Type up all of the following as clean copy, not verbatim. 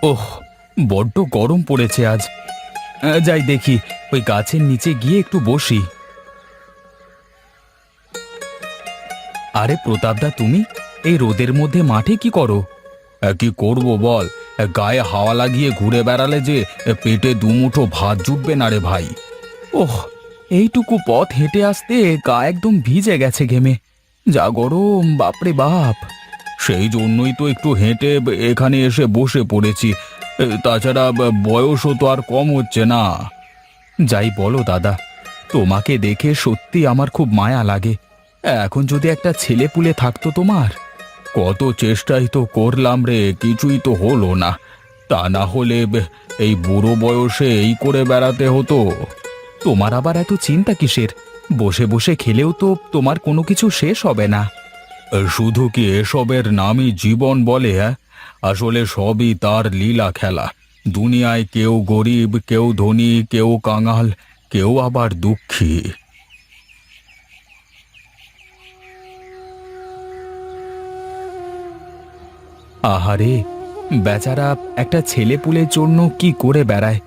ওহ, বড্ড গরম পড়েছে আজ। যাই দেখি, ওই গাছের নিচে গিয়ে একটু বসি। আরে প্রতাপদা, তুমি এই রোদের মধ্যে মাঠে কি করো? কি করব বল, গায়ে হাওয়া লাগিয়ে ঘুরে বেড়ালে যে পেটে দুমুঠো ভাত জুটবে না রে ভাই। ওহ, এইটুকু পথ হেঁটে আসতে গা একদম ভিজে গেছে ঘেমে। যা গরম, বাপরে বাপ! সেই জন্যই তো একটু হেঁটে এখানে এসে বসে পড়েছি। তাছাড়া বয়সও তো আর কম হচ্ছে না। যাই বলো দাদা, তোমাকে দেখে সত্যি আমার খুব মায়া লাগে। এখন যদি একটা ছেলে পুলে থাকতো তোমার। কত চেষ্টাই তো করলাম রে, কিছুই তো হলো না। তা না হলে এই বুড়ো বয়সে এই করে বেড়াতে হতো। তোমার আবার এত চিন্তা কিসের? বসে বসে খেলেও তো তোমার কোনো কিছু শেষ হবে না। শুধু কি এসবের নামই জীবন বলে? হ্যাঁ, আসলে সবই তার লীলা খেলা। দুনিয়ায় কেউ গরিব, কেউ ধনী, কেউ কাঙাল, কেউ আবার দুঃখী। আহারে, বেচারা একটা ছেলেপুলের জন্য কি করে বেড়ায়।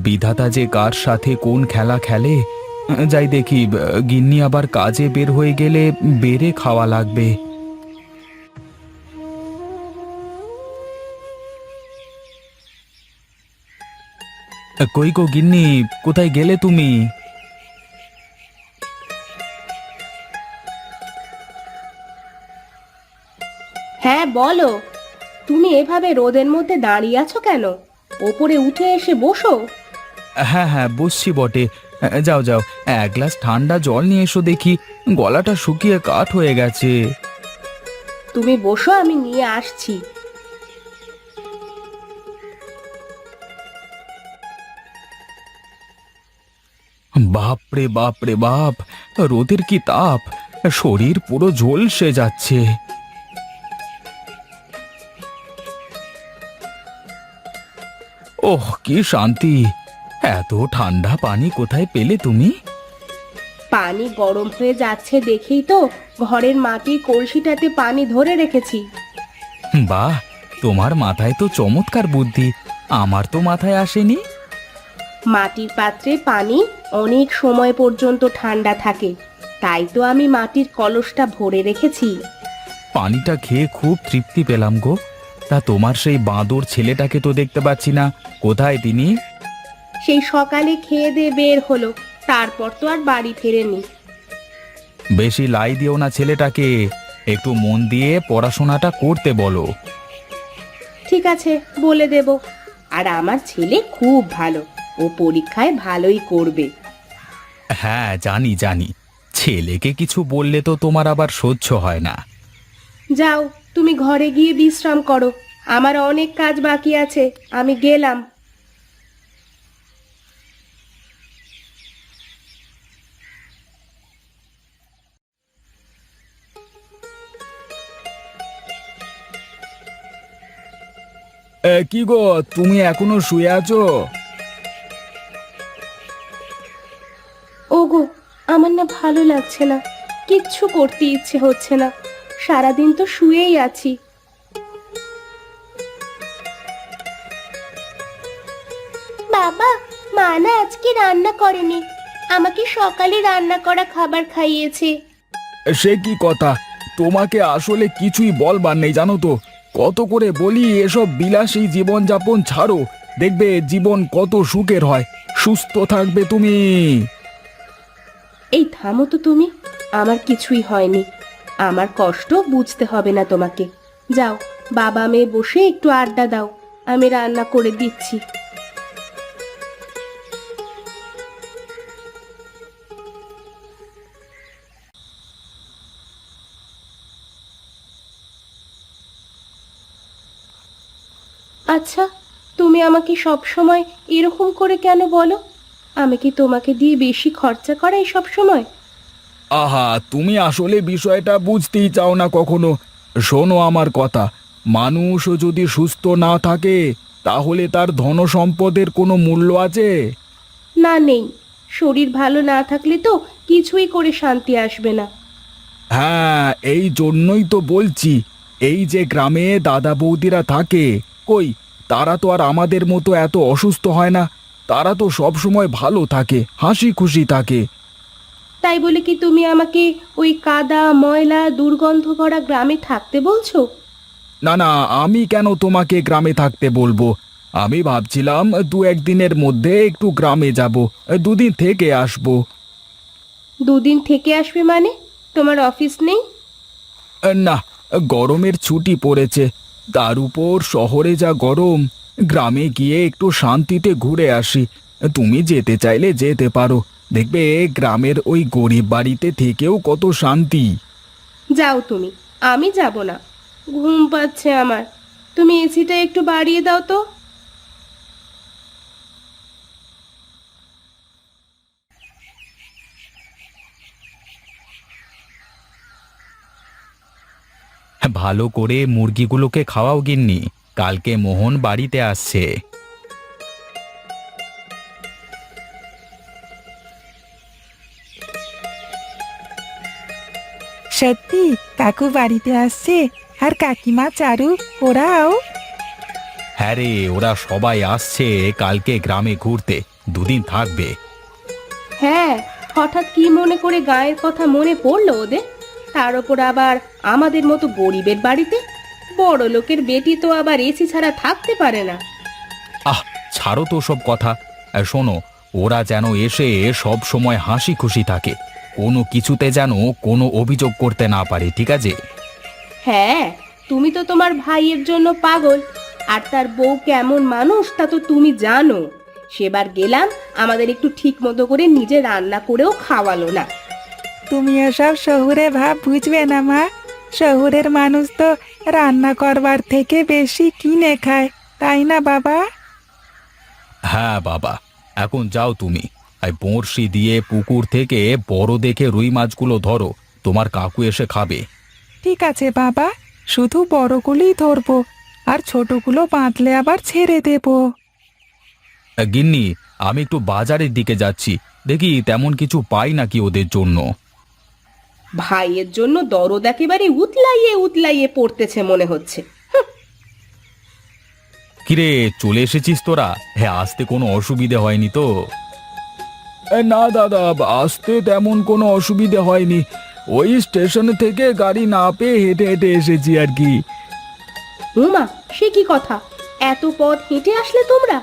বিধাতা যে কার সাথে কোন খেলা খেলে। যাই দেখি, গিন্নি আবার কাজে বের হয়ে গেলে বেড়ে খাওয়া লাগবে। কই গো গিন্নি, কোথায় গেলে তুমি? হ্যাঁ বলো। তুমি এভাবে রোদের মধ্যে দাঁড়িয়ে আছো কেন? ওপরে উঠে এসে বসো। হ্যাঁ হ্যাঁ, বসছি বটে। যাও যাও, এক গ্লাস ঠান্ডা জল নিয়ে এসো দেখি। গলাটা শুকিয়ে কাঠ হয়ে গেছে। তুমি বসো, আমি নিয়ে আসছি। বাপ রে বাপ রে বাপ! রোদের কি তাপ! শরীর পুরো ঝলসে যাচ্ছে। ওহ, কি শান্তি! এত ঠান্ডা পানি কোথায় পেলে তুমি? পানি গরম হয়ে যাচ্ছে দেখেই তো ঘরের মাটির কলসিটাতে পানি ধরে রেখেছি। বাহ, তোমার মাথায় তো চমৎকার বুদ্ধি। আমার তো মাথায় আসেনি। মাটির পাত্রে পানি অনেক সময় পর্যন্ত ঠান্ডা থাকে, তাই তো আমি মাটির কলসটা ভরে রেখেছি। পানিটা খেয়ে খুব তৃপ্তি পেলাম গো। তা তোমার সেই বাঁদর ছেলেটাকে তো দেখতে পাচ্ছি না, কোথায় তিনি? সেই সকালে খেয়ে দিয়ে বের হলো, তারপর তো আর বাড়ি ফেরেনি। বেশি লাই দিও না ছেলেটাকে, একটু মন দিয়ে পড়াশোনাটা করতে বলো। ঠিক আছে, বলে দেব। আর আমার ছেলে খুব ভালো, ও পরীক্ষায় ভালোই করবে। হ্যাঁ, জানি জানি। ছেলেকে কিছু বললে তো তোমার আবার সহ্য হয় না। যাও, তুমি ঘরে গিয়ে বিশ্রাম করো। আমার অনেক কাজ বাকি আছে, আমি গেলাম। কি গো, তুমি এখনো শুয়ে আছো? ওগো, আমার না ভালো লাগছে না, কিচ্ছু করতে ইচ্ছে হচ্ছে না। সারাদিন তো শুয়েই আছি। বাবা, মা না আজকে রান্না করেনি, আমাকে সকালে রান্না করা খাবার খাইয়েছে। সে কি কথা! তোমাকে আসলে কিছুই বলবার নেই জানো তো। কত করে বলি এসব বিলাসী জীবনযাপন ছাড়ো, দেখবে জীবন কত সুখের হয়। সুস্থ থাকবে তুমি। এই থামো তো তুমি, আমার কিছুই হয়নি। আমার কষ্ট বুঝতে হবে না তোমাকে। যাও, বাবা মেয়ে বসে একটু আড্ডা দাও, আমি রান্না করে দিচ্ছি। আচ্ছা, তুমি আমাকে সব সময় এরকম করে কেন বলো? আমি কি তোমাকে দিয়ে বেশি খরচা করাই সব সময়? আহা, তুমি আসলে বিষয়টা বুঝতেই চাও না কখনো। শোনো আমার কথা, মানুষ যদি সুস্থ না থাকে তাহলে তার ধনসম্পদের কোনো মূল্য আছে? না, নেই। শরীর ভালো না থাকলে তো কিছুই করে শান্তি আসবে না। হ্যাঁ, এই জন্যই তো বলছি, এই যে গ্রামে দাদা বৌদিরা থাকে, কই তারা তো আর আমাদের মতো এত অসুস্থ হয় না। তারা তো সব সময় ভালো থাকে, হাসি খুশি থাকে। তাই বলে কি তুমি আমাকে ওই কাদা ময়লা দুর্গন্ধ ভরা গ্রামে থাকতে বলছো? না না, আমি কেন তোমাকে গ্রামে থাকতে বলবো? আমি ভাবছিলাম দু একদিনের মধ্যে একটু গ্রামে যাব, দুদিন থেকে আসবো। দুদিন থেকে আসবে মানে? তোমার অফিস নেই? না, গরমের ছুটি পড়েছে। তার উপর শহরে যা গরম, গ্রামে গিয়ে একটু শান্তিতে ঘুরে আসি। তুমি যেতে চাইলে যেতে পারো, দেখবে গ্রামের ওই গরিব বাড়িতে থেকেও কত শান্তি। যাও তুমি, আমি যাব না। ঘুম পাচ্ছে আমার। তুমি এসিটা একটু বাড়িয়ে দাও তো। ভালো করে মুরগিগুলোকে খাওয়াও গিন্নি, কালকে মোহন বাড়িতে আসছে। সত্যি কাকু বাড়িতে আসছে? আর কাকিমা চারু ওরাও? হ্যাঁ রে, ওরা সবাই আসছে কালকে গ্রামে ঘুরতে, দুদিন থাকবে। হ্যাঁ, হঠাৎ কি মনে করে গায়ের কথা মনে পড়লো ওদের? তার ওপর আবার আমাদের মতো গরিবের বাড়িতে। বড় লোকের বেটি তো আবার এসি ছাড়া থাকতে পারে না। আহ, ছাড়ো তো সব কথা। শোনো, ওরা যেন এসে সব সময় হাসি খুশি থাকে, কোনো কিছুতে যেন কোনো অভিযোগ করতে না পারে, ঠিক আছে? হ্যাঁ, তুমি তো তোমার ভাইয়ের জন্য পাগল। আর তার বউ কেমন মানুষ তা তো তুমি জানো। সেবার গেলাম, আমাদের একটু ঠিক মতো করে নিজে রান্না করেও খাওয়ালো না। তুমি এসব শহুরে ভাব বুঝবে না মা। শহুরের মানুষ তো রান্না করবার থেকে বেশি কিনে খায়, তাই না বাবা? হ্যাঁ বাবা, এখন যাও তুমি, এই বড়শি দিয়ে পুকুর থেকে বড় দেখে রুই মাছগুলো ধরো, তোমার কাকু এসে খাবে। ঠিক আছে বাবা, শুধু বড়গুলোই ধরবো, আর ছোটগুলো বাঁধলে আবার ছেড়ে দেবো। গিন্নি, আমি একটু বাজারের দিকে যাচ্ছি, দেখি তেমন কিছু পাই নাকি ওদের জন্য। ভাইয়ের জন্য দরদ একেবারে উতলাইয়ে উতলাইয়ে পড়তেছে মনে হচ্ছে। কিরে, চলে এসেছিস তোরা? হ্যাঁ, আসতে কোনো অসুবিধে হয়নি তো? না দাদা, আসতে তেমন কোনো অসুবিধে হয়নি। ওই স্টেশন থেকে গাড়ি না পেয়ে হেঁটে হেঁটে এসেছি আর কি। উমা, সে কি কথা! এত পথ হেঁটে আসলে তোমরা?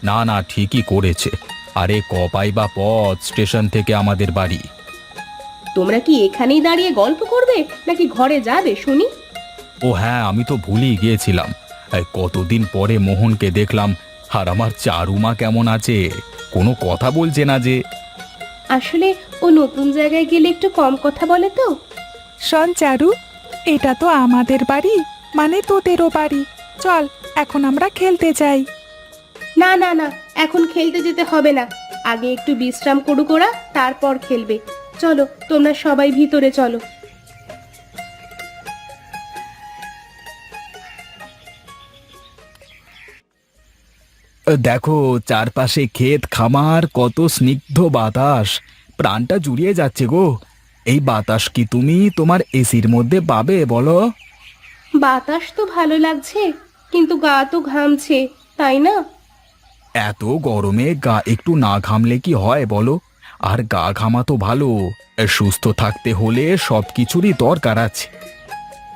না না, ঠিকই করেছে। আরে কপাই বা পথ স্টেশন থেকে আমাদের বাড়ি। তোমরা কি এখানেই দাঁড়িয়ে গল্প করবে নাকি ঘরে যাবে শুনি? ও হ্যাঁ, আমি তো ভুলেই গিয়েছিলাম। এই কতদিন পরে মোহনকে দেখলাম। আর আমার চারুমা কেমন আছে? কোনো কথা বলছে না যে। আসলে ও নতুন জায়গায় গেলে একটু কম কথা বলে তো। শোন চারু, এটা তো আমাদের বাড়ি, মানে তোদেরও বাড়ি। চল এখন আমরা খেলতে যাই। না না না, এখন খেলতে যেতে হবে না। আগে একটু বিশ্রাম করুক ওরা, তারপর খেলবে। চলো, তোমরা সবাই ভিতরে চলো। দেখো, চারপাশে ক্ষেত খামার, কত স্নিগ্ধ বাতাস, প্রাণটা জুড়িয়ে যাচ্ছে গো। এই বাতাস কি তুমি তোমার এসির মধ্যে পাবে বলো? বাতাস তো ভালো লাগছে, কিন্তু গা তো ঘামছে, তাই না? এত গরমে গা একটু না ঘামলে কি হয় বলো? আর গা ঘামা তো ভালো, সুস্থ থাকতে হলে সব কিছুরই দরকার আছে।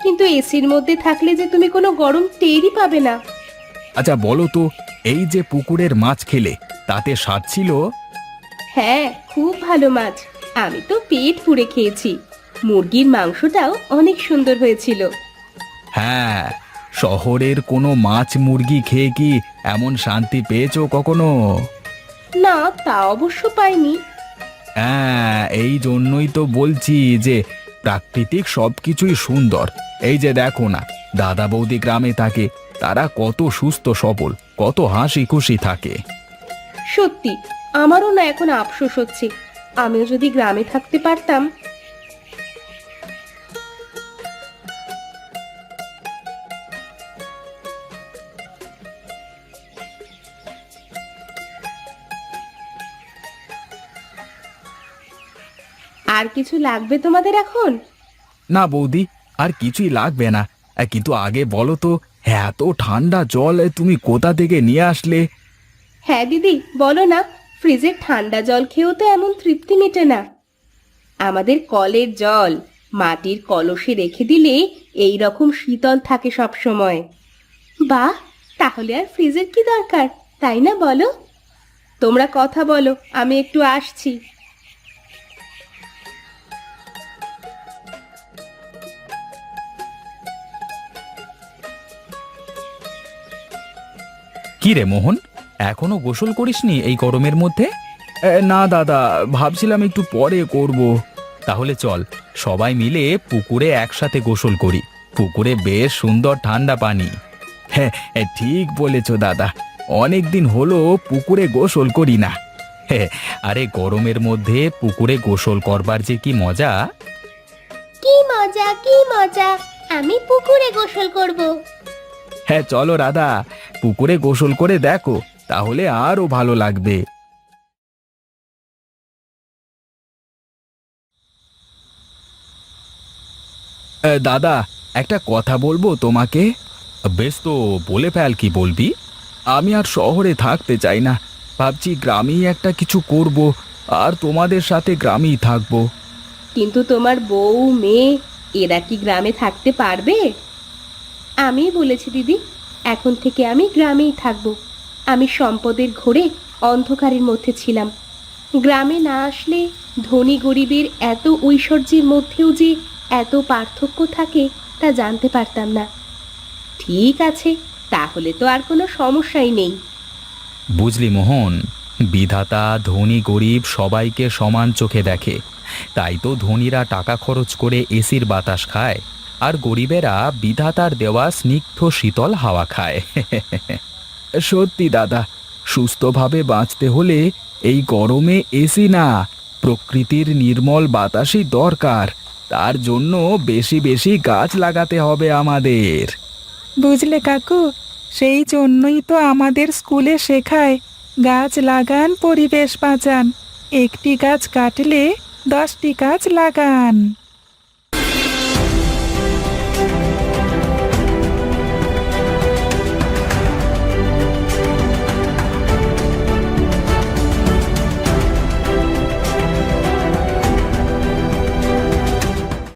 কিন্তু এসির মধ্যে থাকলে যে তুমি কোনো গরম টেরই পাবে না। আচ্ছা বলো তো, এই যে পুকুরের মাছ খেলে, তাতে স্বাদ ছিল? হ্যাঁ, খুব ভালো মাছ। আমি তো পেট পুড়ে খেয়েছি। মুরগির মাংসটাও অনেক সুন্দর হয়েছিল। হ্যাঁ, শহরের কোনো মাছ মুরগি খেয়ে কি এমন শান্তি পেয়েছো কখনো? না, তা অবশ্য পাইনি। হ্যাঁ, এই জন্যই তো বলছি যে প্রাকৃতিক সবকিছুই সুন্দর। এই যে দেখো না, দাদা বৌদি গ্রামে থাকে, তারা কত সুস্থ সবল, কত হাসি খুশি থাকে। সত্যি, আমারও না এখন আফসোস হচ্ছে। আমিও যদি গ্রামে থাকতে পারতাম। আর কিছু লাগবে তোমাদের এখন? না বৌদি, আর কিছুই লাগবে না। কিন্তু আগে বলো তো, এত ঠান্ডা জল তুমি কোথা থেকে নিয়ে আসলে? হ্যাঁ দিদি, বলো না, ফ্রিজের ঠান্ডা জল খেয়েও তো এমন তৃপ্তি মেটে না। আমাদের কলের জল মাটির কলসে রেখে দিলে এই রকম শীতল থাকে সব সময়। বাহ, তাহলে আর ফ্রিজের কি দরকার, তাই না বলো? তোমরা কথা বলো, আমি একটু আসছি। কি রে মোহন, এখনো গোসল করিসনি এই গরমের মধ্যে? না দাদা, ভাবছিলাম একটু পরে করব। তাহলে চল সবাই মিলে পুকুরে একসাথে গোসল করি। পুকুরে বেশ সুন্দর ঠান্ডা পানি। হ্যাঁ, ঠিক বলেছ দাদা, অনেক দিন হলো পুকুরে গোসল করি না। হ্যাঁ, আরে গরমের মধ্যে পুকুরে গোসল করবার যে কি মজা! কি মজা, কি মজা! আমি পুকুরে গোসল করব। হ্যাঁ চলো রাধা, পুকুরে গোসল করে দেখো, তাহলে আরো ভালো লাগবে। দাদা, একটা কথা বলবো তোমাকে। বেশ তো, বলে ফেল, কি বলবি? আমি আর শহরে থাকতে চাই না, ভাবছি গ্রামেই একটা কিছু করব, আর তোমাদের সাথে গ্রামেই থাকবো। কিন্তু তোমার বউ মেয়ে এরা কি গ্রামে থাকতে পারবে? আমি বলেছি দিদি, এখন থেকে আমি গ্রামেই থাকব। আমি সম্পদের ঘোরে অন্ধকারের মধ্যে ছিলাম। গ্রামে না আসলে ধনী গরিবের এত ঐশ্বর্যের মধ্যেও যে এত পার্থক্য থাকে তা জানতে পারতাম না। ঠিক আছে, তাহলে তো আর কোনো সমস্যাই নেই। বুঝলি মোহন, বিধাতা ধনী গরিব সবাইকে সমান চোখে দেখে। তাই তো ধনীরা টাকা খরচ করে এসির বাতাস খায়, আর গরিবেরা বিধাতার দেওয়া স্নিগ্ধ শীতল হাওয়া খায়। সত্যি দাদা, সুস্থভাবে বাঁচতে হলে এই গরমে এসি না, প্রকৃতির নির্মল বাতাসই দরকার। তার জন্য বেশি বেশি গাছ লাগাতে হবে আমাদের। বুঝলে কাকু, সেই জন্যই তো আমাদের স্কুলে শেখায় গাছ লাগান, পরিবেশ বাঁচান। একটি গাছ কাটলে 10টি গাছ লাগান।